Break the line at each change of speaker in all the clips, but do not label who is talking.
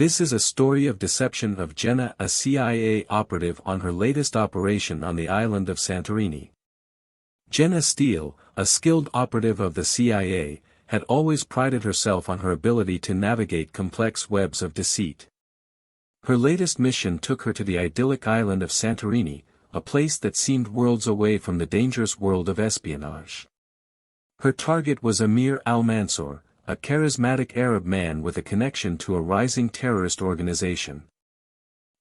This is a story of deception of Jenna, a CIA operative on her latest operation on the island of Santorini. Jenna Steele, a skilled operative of the CIA, had always prided herself on her ability to navigate complex webs of deceit. Her latest mission took her to the idyllic island of Santorini, a place that seemed worlds away from the dangerous world of espionage. Her target was Amir al-Mansour, a charismatic Arab man with a connection to a rising terrorist organization.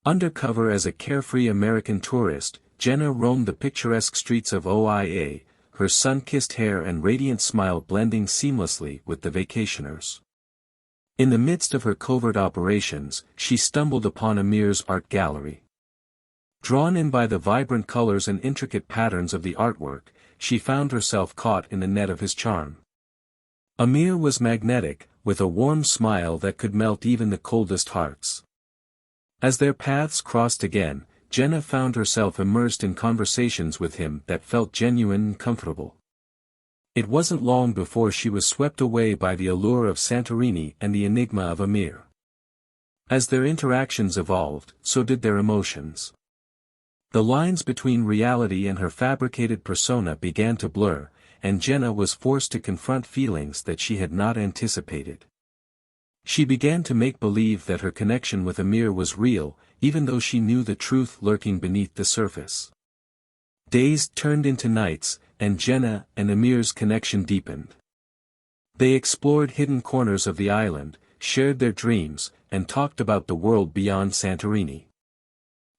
Undercover as a carefree American tourist, Jenna roamed the picturesque streets of OIA, her sun-kissed hair and radiant smile blending seamlessly with the vacationers. In the midst of her covert operations, she stumbled upon Amir's art gallery. Drawn in by the vibrant colors and intricate patterns of the artwork, she found herself caught in the net of his charm. Amir was magnetic, with a warm smile that could melt even the coldest hearts. As their paths crossed again, Jenna found herself immersed in conversations with him that felt genuine and comfortable. It wasn't long before she was swept away by the allure of Santorini and the enigma of Amir. As their interactions evolved, so did their emotions. The lines between reality and her fabricated persona began to blur, and Jenna was forced to confront feelings that she had not anticipated. She began to make believe that her connection with Amir was real, even though she knew the truth lurking beneath the surface. Days turned into nights, and Jenna and Amir's connection deepened. They explored hidden corners of the island, shared their dreams, and talked about the world beyond Santorini.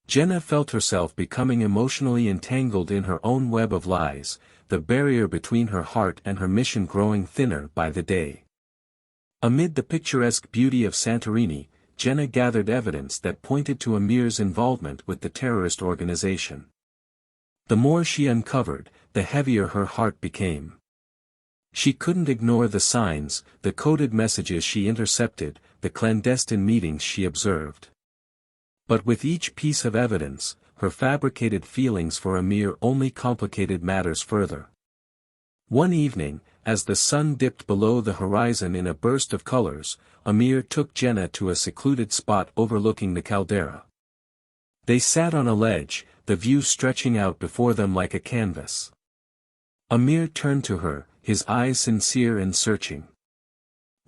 Jenna felt herself becoming emotionally entangled in her own web of lies, the barrier between her heart and her mission growing thinner by the day. Amid the picturesque beauty of Santorini, Jenna gathered evidence that pointed to Amir's involvement with the terrorist organization. The more she uncovered, the heavier her heart became. She couldn't ignore the signs, the coded messages she intercepted, the clandestine meetings she observed. But with each piece of evidence, her fabricated feelings for Amir only complicated matters further. One evening, as the sun dipped below the horizon in a burst of colors, Amir took Jenna to a secluded spot overlooking the caldera. They sat on a ledge, the view stretching out before them like a canvas. Amir turned to her, his eyes sincere and searching.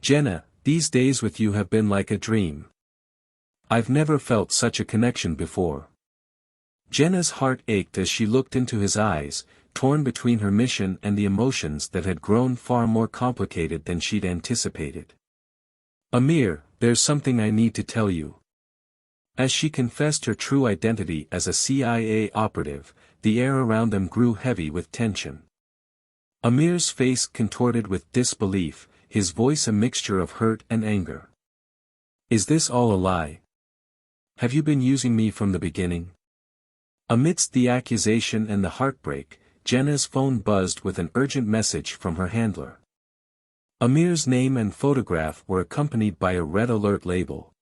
"Jenna, these days with you have been like a dream. I've never felt such a connection before." Jenna's heart ached as she looked into his eyes, torn between her mission and the emotions that had grown far more complicated than she'd anticipated. "Amir, there's something I need to tell you." As she confessed her true identity as a CIA operative, the air around them grew heavy with tension. Amir's face contorted with disbelief, his voice a mixture of hurt and anger. "Is this all a lie? Have you been using me from the beginning?" Amidst the accusation and the heartbreak, Jenna's phone buzzed with an urgent message from her handler. Amir's name and photograph were accompanied by a red alert label.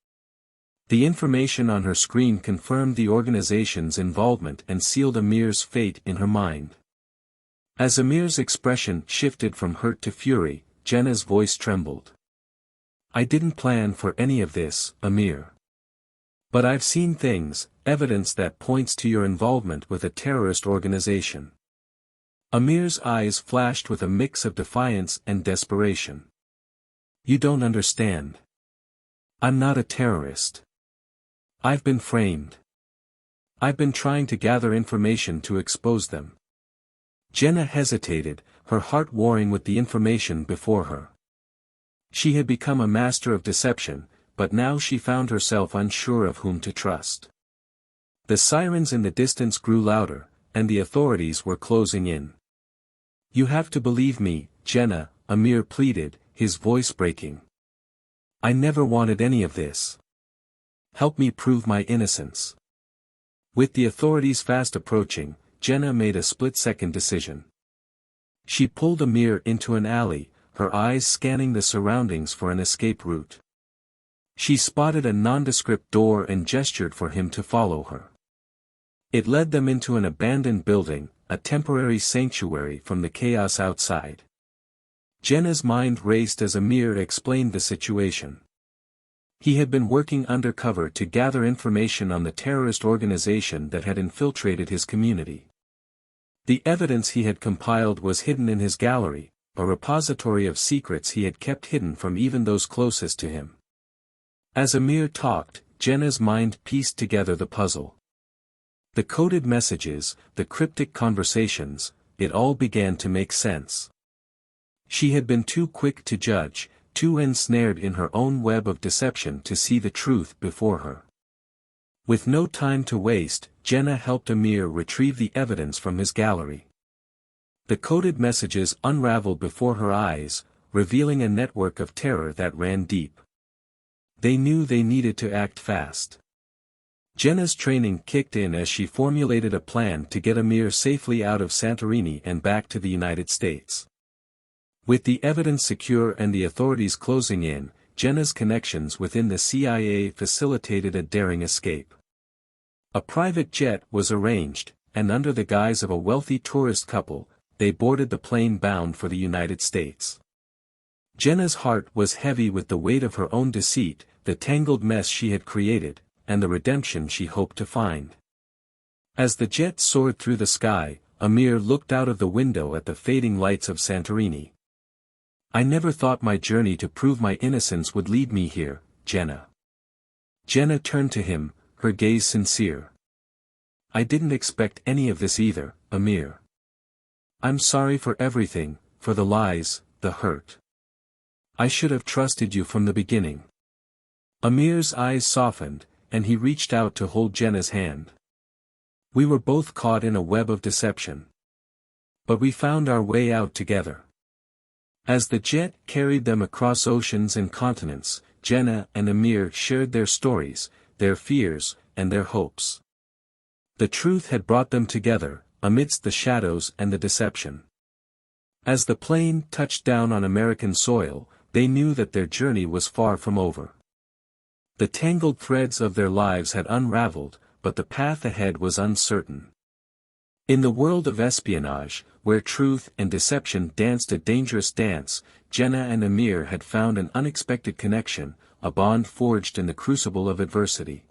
The information on her screen confirmed the organization's involvement and sealed Amir's fate in her mind. As Amir's expression shifted from hurt to fury, Jenna's voice trembled. "I didn't plan for any of this, Amir. But I've seen things, evidence that points to your involvement with a terrorist organization." Amir's eyes flashed with a mix of defiance and desperation. "You don't understand. I'm not a terrorist. I've been framed. I've been trying to gather information to expose them." Jenna hesitated, her heart warring with the information before her. She had become a master of deception, but now she found herself unsure of whom to trust. The sirens in the distance grew louder, and the authorities were closing in. "You have to believe me, Jenna," Amir pleaded, his voice breaking. "I never wanted any of this. Help me prove my innocence." With the authorities fast approaching, Jenna made a split-second decision. She pulled Amir into an alley, her eyes scanning the surroundings for an escape route. She spotted a nondescript door and gestured for him to follow her. It led them into an abandoned building, a temporary sanctuary from the chaos outside. Jenna's mind raced as Amir explained the situation. He had been working undercover to gather information on the terrorist organization that had infiltrated his community. The evidence he had compiled was hidden in his gallery, a repository of secrets he had kept hidden from even those closest to him. As Amir talked, Jenna's mind pieced together the puzzle. The coded messages, the cryptic conversations, it all began to make sense. She had been too quick to judge, too ensnared in her own web of deception to see the truth before her. With no time to waste, Jenna helped Amir retrieve the evidence from his gallery. The coded messages unraveled before her eyes, revealing a network of terror that ran deep. They knew they needed to act fast. Jenna's training kicked in as she formulated a plan to get Amir safely out of Santorini and back to the United States. With the evidence secure and the authorities closing in, Jenna's connections within the CIA facilitated a daring escape. A private jet was arranged, and under the guise of a wealthy tourist couple, they boarded the plane bound for the United States. Jenna's heart was heavy with the weight of her own deceit, the tangled mess she had created, and the redemption she hoped to find. As the jet soared through the sky, Amir looked out of the window at the fading lights of Santorini. "I never thought my journey to prove my innocence would lead me here, Jenna." Jenna turned to him, her gaze sincere. "I didn't expect any of this either, Amir. I'm sorry for everything, for the lies, the hurt. I should have trusted you from the beginning." Amir's eyes softened, and he reached out to hold Jenna's hand. "We were both caught in a web of deception. But we found our way out together." As the jet carried them across oceans and continents, Jenna and Amir shared their stories, their fears, and their hopes. The truth had brought them together, amidst the shadows and the deception. As the plane touched down on American soil, they knew that their journey was far from over. The tangled threads of their lives had unraveled, but the path ahead was uncertain. In the world of espionage, where truth and deception danced a dangerous dance, Jenna and Amir had found an unexpected connection, a bond forged in the crucible of adversity.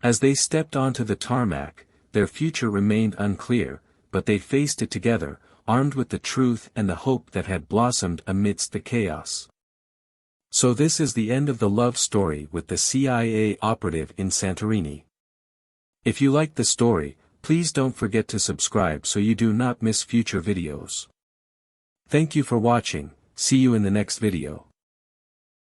As they stepped onto the tarmac, their future remained unclear, but they faced it together, armed with the truth and the hope that had blossomed amidst the chaos. So this is the end of the love story with the CIA operative in Santorini. If you like the story, please don't forget to subscribe so you do not miss future videos. Thank you for watching, see you in the next video.